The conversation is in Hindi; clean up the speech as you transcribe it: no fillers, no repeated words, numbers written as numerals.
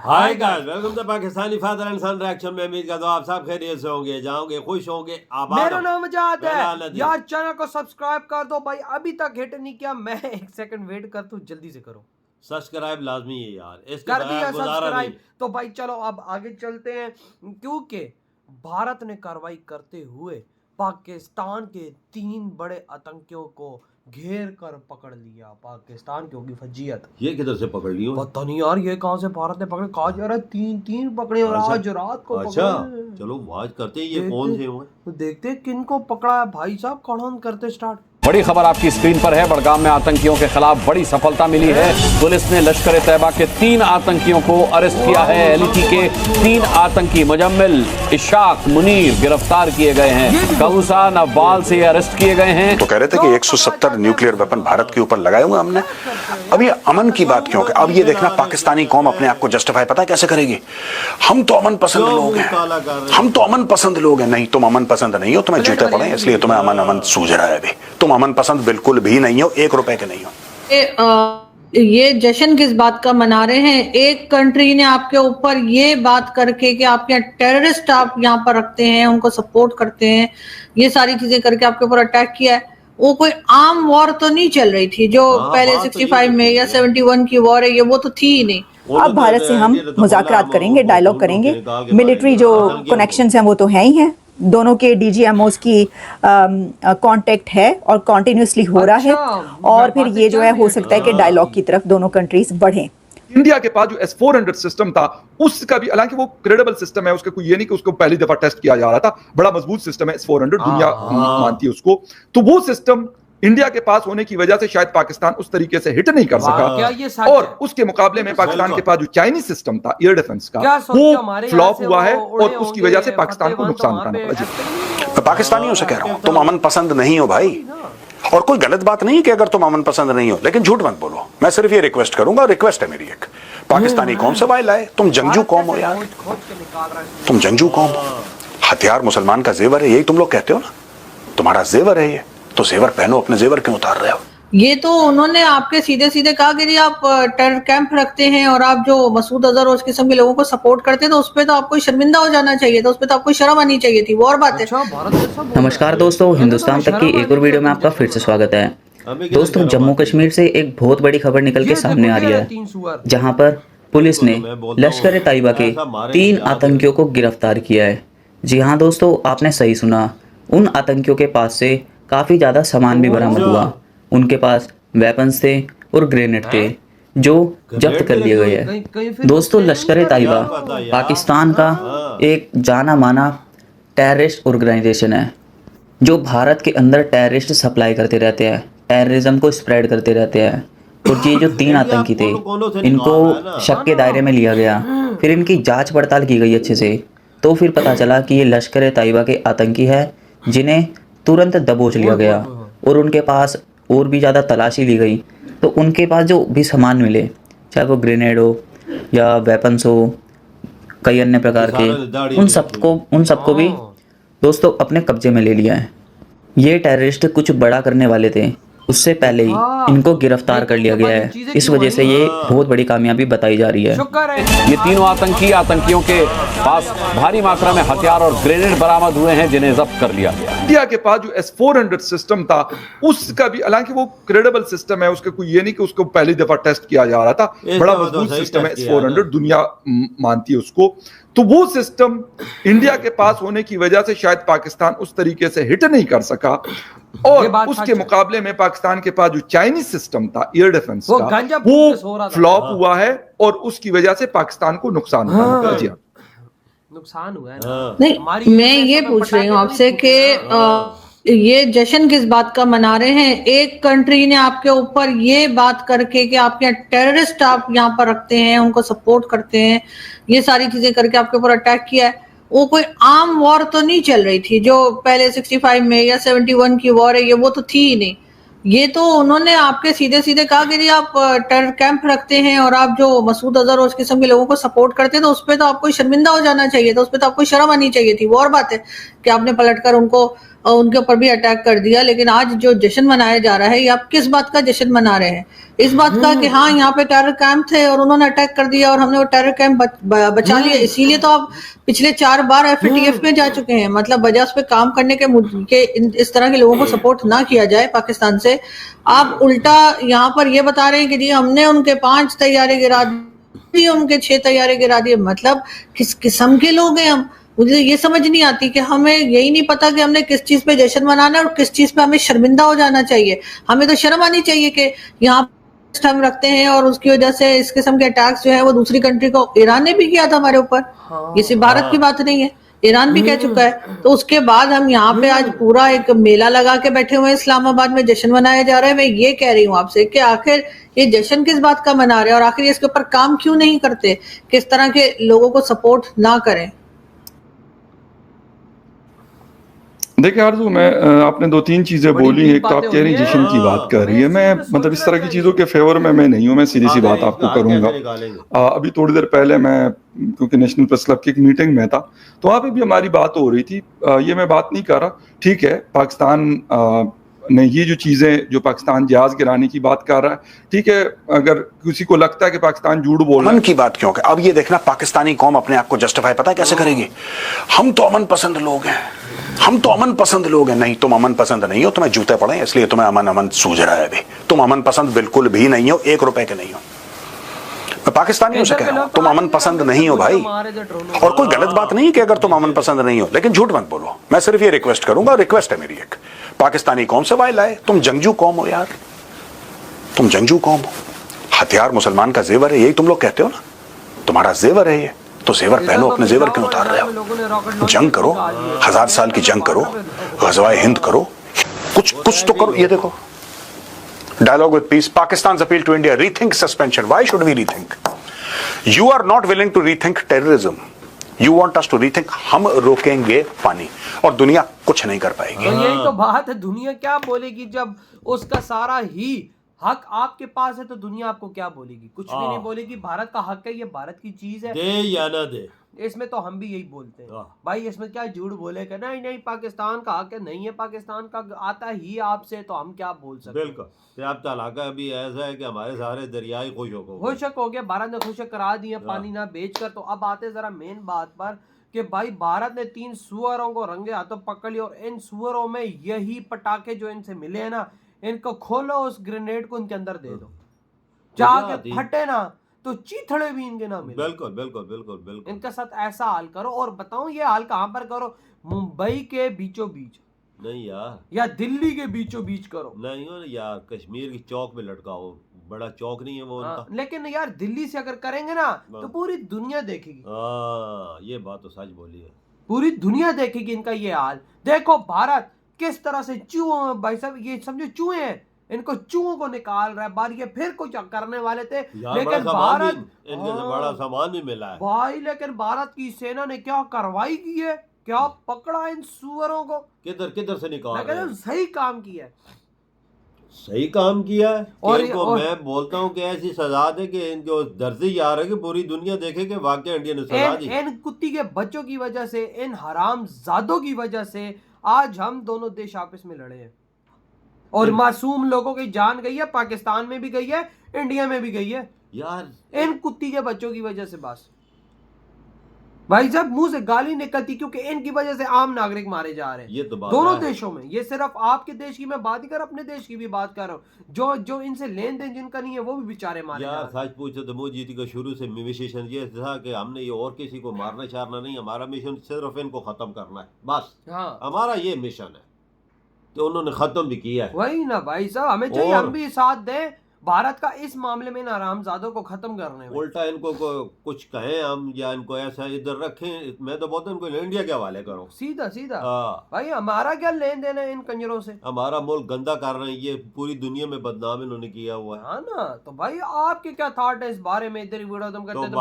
Hi guys, welcome to Pakistani father and son reaction में। उम्मीद करता हूं आप सब खैरियत से होंगे, जाओगे खुश होंगे, आबाद मेरा होंगे। नाम आजाद मेरा है नदीम। यार, चैनल को सब्सक्राइब कर दो भाई, अभी तक हिट नहीं किया। मैं एक सेकंड वेट करता हूँ, जल्दी से करो। सब्सक्राइब लाजमी है यार, इसके कर बगैर दिया गुजारा नहीं। सब्सक्राइब। तो भाई चलो अब आगे चलते हैं, क्योंकि भारत ने कार्रवाई करते हुए पाकिस्तान के 3 बड़े आतंकियों को घेर कर पकड़ लिया। पाकिस्तान की होगी फजीयत। ये किधर से पकड़ लियो? पता नहीं यार, ये कहां से भारत ने पकड़े। कहा जा रहा है 3 पकड़े और अच्छा, आज रात को अच्छा पकड़े। चलो वाज करते हैं, ये कौन से हुए तो देखते हैं किन को पकड़ा है भाई साहब। कड़न करते स्टार्ट। बड़ी खबर आपकी स्क्रीन पर है। बड़गाम में आतंकियों के खिलाफ बड़ी सफलता मिली है। पुलिस ने लश्कर ए तैयबा के 3 आतंकियों को अरेस्ट किया है। एलटी के 3 आतंकी मुजम्मिल, इशाक, मुनीर गिरफ्तार किए गए हैं। कबूसा नवाल से अरेस्ट किए गए हैं। तो कह रहे थे कि 170 न्यूक्लियर वेपन भारत के ऊपर लगाए हुए हमने। अब ये अमन की बात क्यों? अब ये देखना पाकिस्तानी कौम अपने आप को जस्टिफाई पता है कैसे करेगी? हम तो अमन पसंद लोग हैं, हम तो अमन पसंद लोग हैं। नहीं, तुम अमन पसंद नहीं हो, तुम्हें जूते पड़े इसलिए तुम्हें अमन अमन सूझ रहा है। अभी तुम अमन पसंद बिल्कुल भी नहीं हो, 1 रुपए के नहीं हो। ये जश्न किस बात का मना रहे हैं? एक कंट्री ने आपके ऊपर ये बात करके कि आप यहाँ टेररिस्ट आप यहाँ पर रखते हैं, उनको सपोर्ट करते हैं, ये सारी चीजें करके आपके ऊपर अटैक किया है। वो कोई आम वॉर तो नहीं चल रही थी जो पहले 65 में या 71 की वॉर है, ये वो तो थी ही नहीं। अब भारत से हम मुज़ाकरात करेंगे, डायलॉग करेंगे। मिलिट्री जो कनेक्शंस हैं वो तो हैं ही हैं। दोनों के डीजीएमओस की कांटेक्ट है और कॉन्टिन्यूसली हो रहा है। और फिर ये जो है हो सकता है कि डायलॉग की तरफ दोनों कंट्रीज बढ़ें। इंडिया के पास जो S-400 सिस्टम था उसका भी, हालांकि वो क्रेडिबल सिस्टम है, उसका कोई ये नहीं कि उसको पहली दफा टेस्ट किया जा रहा था। बड़ा मजबूत सिस्टम है S-400, दुनिया मानती है उसको। तो वो सिस्टम इंडिया के पास होने की वजह से शायद पाकिस्तान उस तरीके से हिट नहीं कर सका। और उसके मुकाबले में पाकिस्तान के पास जो चाइनीज सिस्टम था एयर डिफेंस का, वो फ्लॉप हुआ है और उसकी वजह से पाकिस्तान को नुकसान उठाना पड़ा। जी, पाकिस्तानियों से कह रहा हूं, तुम अमन पसंद नहीं हो भाई। और कोई गलत बात नहीं है कि अगर तुम अमन पसंद नहीं हो, लेकिन झूठ मत बोलो। मैं सिर्फ ये रिक्वेस्ट करूंगा, रिक्वेस्ट है मेरी एक, पाकिस्तानी कौम से वाइल आए। तुम जंगजू कौम हो यार, तुम जंगजू कौम हो। हथियार मुसलमान का जेवर है, यही तुम लोग कहते हो ना, तुम्हारा जेवर है ये, तो जेवर पहनो, अपने जेवर क्यों उतार रहे हो? ये तो उन्होंने आपके सीधे सीधे कहा कि आप टेरर कैंप रखते हैं और आप जो मसूद अजहर और उस किस्म के लोगों को सपोर्ट करते हैं, तो उस पर तो आपको शर्मिंदा हो जाना चाहिए था, उस पर तो आपको शर्म आनी चाहिए थी। वो और बात है। नमस्कार दोस्तों, हिंदुस्तान तक की एक और वीडियो में आपका फिर से स्वागत है। दोस्तों, जम्मू कश्मीर से एक बहुत बड़ी खबर निकल के सामने आ रही है, जहां पर पुलिस ने लश्कर ए तैयबा के 3 आतंकियों को गिरफ्तार किया है। जी हाँ दोस्तों, आपने सही सुना। उन आतंकियों के पास से काफ़ी ज़्यादा सामान भी बरामद हुआ। उनके पास वेपन्स थे और ग्रेनेड थे जो जब्त कर लिए गए हैं। दोस्तों, लश्कर ए तैयबा पाकिस्तान का एक जाना माना टेररिस्ट ऑर्गेनाइजेशन है जो भारत के अंदर टेररिस्ट सप्लाई करते रहते हैं, टेररिज्म को स्प्रेड करते रहते हैं। और ये जो 3 आतंकी थे, इनको शक के दायरे में लिया गया, फिर इनकी जांच पड़ताल की गई अच्छे से। तो फिर पता चला कि ये लश्कर ए तैयबा के आतंकी है, जिन्हें तुरंत दबोच लिया गया और उनके पास और भी ज़्यादा तलाशी ली गई। तो उनके पास जो भी सामान मिले, चाहे वो ग्रेनेड हो या वेपन्स हो, कई अन्य प्रकार के, उन सबको भी दोस्तों अपने कब्जे में ले लिया है। ये टेररिस्ट कुछ बड़ा करने वाले थे, उससे पहले ही इनको गिरफ्तार कर लिया गया है। इस वजह से ये बहुत बड़ी कामयाबी बताई जा रही है। ये तीनों आतंकियों के पास भारी मात्रा में हथियार और ग्रेनेड बरामद हुए हैं, जिन्हें जब्त कर लिया गया। इंडिया के पास जो S-400 सिस्टम था उसका भी, हालांकि वो क्रेडिबल सिस्टम है, उसका कोई ये नहीं कि उसको पहली दफा टेस्ट किया जा रहा था। बड़ा मजबूत सिस्टम है S-400, दुनिया मानती है उसको। तो वो सिस्टम इंडिया के पास होने की वजह से शायद पाकिस्तान उस तरीके से हिट नहीं कर सका। और उसके मुकाबले में पाकिस्तान के पास जो चाइनीज सिस्टम था एयर डिफेंस का, वो फ्लॉप हुआ है और उसकी वजह से पाकिस्तान को नुकसान उठाना पड़ा। जी हाँ, नुकसान हुआ है नहीं, मैं ये पूछ रही हूँ आपसे कि ये जश्न किस बात का मना रहे हैं? एक कंट्री ने आपके ऊपर ये बात करके कि आप यहाँ टेररिस्ट आप यहाँ पर रखते हैं, उनको सपोर्ट करते हैं, ये सारी चीजें करके आपके ऊपर अटैक किया है। वो कोई आम वॉर तो नहीं चल रही थी जो पहले 65 में या 71 की वॉर है, ये वो तो थी ही नहीं। ये तो उन्होंने आपके सीधे सीधे कहा कि आप टेरर कैंप रखते हैं और आप जो मसूद अजहर और उस किस्म के लोगों को सपोर्ट करते हैं, तो उस पर तो आपको शर्मिंदा हो जाना चाहिए था, उस पर तो आपको शर्म आनी चाहिए थी। वो और बात है कि आपने पलटकर उनको उनके ऊपर भी अटैक कर दिया। लेकिन आज जो जश्न मनाया जा रहा है, ये आप किस बात का जश्न मना रहे हैं? इस बात का कि हाँ यहाँ पे टेरर कैंप थे और उन्होंने अटैक कर दिया और हमने वो टेरर कैंप बचा लिया, इसीलिए तो आप पिछले 4 बार FATF में जा चुके हैं। मतलब वजह उस पर काम करने के इस तरह के लोगों को सपोर्ट ना किया जाए पाकिस्तान से। आप उल्टा यहाँ पर ये बता रहे हैं कि जी हमने उनके 5 तैयारे गिरा दिए, उनके 6 तैयारे गिरा दिए। मतलब किस किस्म के लोग हैं हम? मुझे ये समझ नहीं आती कि हमें यही नहीं पता कि हमने किस चीज पे जश्न मनाना है और किस चीज पे हमें शर्मिंदा हो जाना चाहिए। हमें तो शर्म आनी चाहिए कि यहाँ हम रखते हैं और उसकी वजह से इस किस्म के अटैक्स जो है वो दूसरी कंट्री को, ईरान ने भी किया था हमारे ऊपर। ये सिर्फ भारत की बात नहीं है, ईरान भी कह चुका है। तो उसके बाद हम यहाँ पे आज पूरा एक मेला लगा के बैठे हुए हैं, इस्लामाबाद में जश्न मनाया जा रहा है। मैं ये कह रही हूँ आपसे कि आखिर ये जश्न किस बात का मना रहे हैं और आखिर इसके ऊपर काम क्यों नहीं करते, किस तरह के लोगों को सपोर्ट ना करें। देखिए आरज़ू, मैं आपने 2-3 चीजें बोली। एक तो आप कह रही हैं जश्न की बात कर रही है। मैं मतलब इस तरह की चीजों के फेवर में मैं नहीं हूँ। मैं सीधी सी बात आपको करूंगा। अभी थोड़ी देर पहले मैं, क्योंकि नेशनल प्रेस क्लब की एक मीटिंग में था, तो वहाँ पे भी हमारी बात हो रही थी। ये मैं बात नहीं कर रहा, ठीक है, पाकिस्तान ने ये जो चीजें, जो पाकिस्तान जहाज गिराने की बात कर रहा है, ठीक है, अगर किसी को लगता है कि पाकिस्तान झूठ बोल रहा है, अमन की बात क्यों? अब ये देखना, पाकिस्तानी कौम अपने आप को जस्टिफाई पता है कैसे करेगी? हम तो अमन पसंद लोग हैं, हम तो अमन पसंद लोग हैं। नहीं, तुम अमन पसंद नहीं हो, तुम्हें जूते पड़े इसलिए तुम्हें अमन अमन सूझ रहा है। अभी तुम अमन पसंद बिल्कुल भी नहीं हो, 1 रुपए के नहीं हो। मैं पाकिस्तानियों से कह रहा हूं, तुम अमन पसंद नहीं हो भाई। और कोई गलत बात नहीं कि अगर तुम अमन पसंद नहीं हो, लेकिन झूठ मत बोलो। मैं सिर्फ ये रिक्वेस्ट करूंगा, रिक्वेस्ट है मेरी एक, पाकिस्तानी कौम से वाई लाए। तुम जंगजू कौम हो यार, तुम जंगजू कौम हो। हथियार मुसलमान का जेवर है, यही तुम लोग कहते हो ना, तुम्हारा जेवर है ये, तो जेवर पहनो, अपने जेवर क्यों उतार रहे हो? जंग करो, 1000 साल की जंग करो, गज़वाए हिंद करो, कुछ तो करो। ये देखो, dialogue with peace, Pakistan's appeal to India, rethink suspension. Why should we rethink? You are not willing to rethink terrorism. You want us to rethink. हम रोकेंगे पानी और दुनिया कुछ नहीं कर पाएगी। तो यही तो बात है, दुनिया क्या बोलेगी जब उसका सारा ही हक आपके पास है? तो दुनिया आपको क्या बोलेगी? कुछ भी नहीं बोलेगी। भारत का हक है, ये भारत की चीज है, दे या ना दे। इसमें तो हम भी यही बोलते हैं भाई, इसमें क्या झूठ बोलेगा? नहीं नहीं, पाकिस्तान का हक है, नहीं है पाकिस्तान का, आता ही आपसे, तो हम क्या बोल सकते हैं? बिल्कुल। अब तलाका अभी ऐसा है कि हमारे सारे दरियाई खुशक हो गया, भारत ने खुशक करा दिए पानी ना बेचकर। तो अब आते जरा मेन बात पर कि भाई भारत ने 3 सुअरों को रंगे हाथों पकड़ लिया और इन सुअरों में यही पटाखे जो इनसे मिले हैं ना, इनको खोलो, उस ग्रेनेड को इनके अंदर दे दो, जाके फटे ना तो चीथड़े भी इनके ना मिले। बिल्कुल बिल्कुल बिल्कुल बिल्कुल। इनके साथ ऐसा हाल करो। और बताऊं ये हाल कहां पर करो? मुंबई के बीचों बीच नहीं यार, या दिल्ली के बीचों बीच करो। नहीं हो यार, कश्मीर की चौक में लटकाओ, बड़ा चौक नहीं है वो उनका। लेकिन यार दिल्ली से अगर करेंगे ना तो पूरी दुनिया देखेगी। ये बात तो सच बोली है, पूरी दुनिया देखेगी इनका ये हाल। देखो भारत किस तरह से चूहों, भाई साहब ये समझो चूहे हैं, इनको चूहों को निकाल रहा है। बार ये फिर कुछ करने वाले थे, लेकिन भारत, इनके से बड़ा सामान भी मिला है भाई। लेकिन भारत की सेना ने क्या कार्रवाई की है, क्या पकड़ा इन सुअरों को, किधर से निकाल रहे हैं। सही काम किया है, सही काम किया है। और इनको मैं बोलता हूँ कि ऐसी सजा दे कि इनको दर्जी यार है कि पूरी दुनिया देखे कि वाकई इंडिया ने सजा दी। इन कुत्ती के बच्चों की वजह से, इन हराम जादों की वजह से आज हम दोनों देश आपस में लड़े हैं और मासूम लोगों की जान गई है। पाकिस्तान में भी गई है, इंडिया में भी गई है यार, इन कुत्ती के बच्चों की वजह से। बस भाई जब मुंह से गाली निकलती क्योंकि इनकी वजह से आम नागरिक मारे जा रहे हैं। ये तो बात दोनों है। देशों में, ये सिर्फ आपके देश की मैं बात नहीं कर रहा, अपने देश की भी बात कर रहा हूँ। जो इनसे लेन देन जिनका नहीं है वो भी बेचारे मारे यार। सच पूछो तो मुझे जीती का शुरू से मिशन ये था कि हमने ये और किसी को मारना चारना नहीं, हमारा मिशन सिर्फ इनको खत्म करना है, बस। हाँ, हमारा ये मिशन है, तो उन्होंने खत्म भी किया है। वही ना भाई साहब, हमें चाहिए हम भी साथ दें भारत का इस मामले में, हरामजादों को खत्म करने में। उल्टा इनको कुछ कहें हम, या इनको ऐसा इधर रखें। मैं तो बोलता हूँ इनको इंडिया के हवाले करो, सीधा भाई। हमारा क्या लेन देन है इन कंजरों से? हमारा मुल्क गंदा कर रहे हैं, ये पूरी दुनिया में बदनाम इन्होंने किया हुआ है। हाँ ना, तो भाई आपके क्या थॉट है इस बारे में? इधर वीडियो तुम करते तो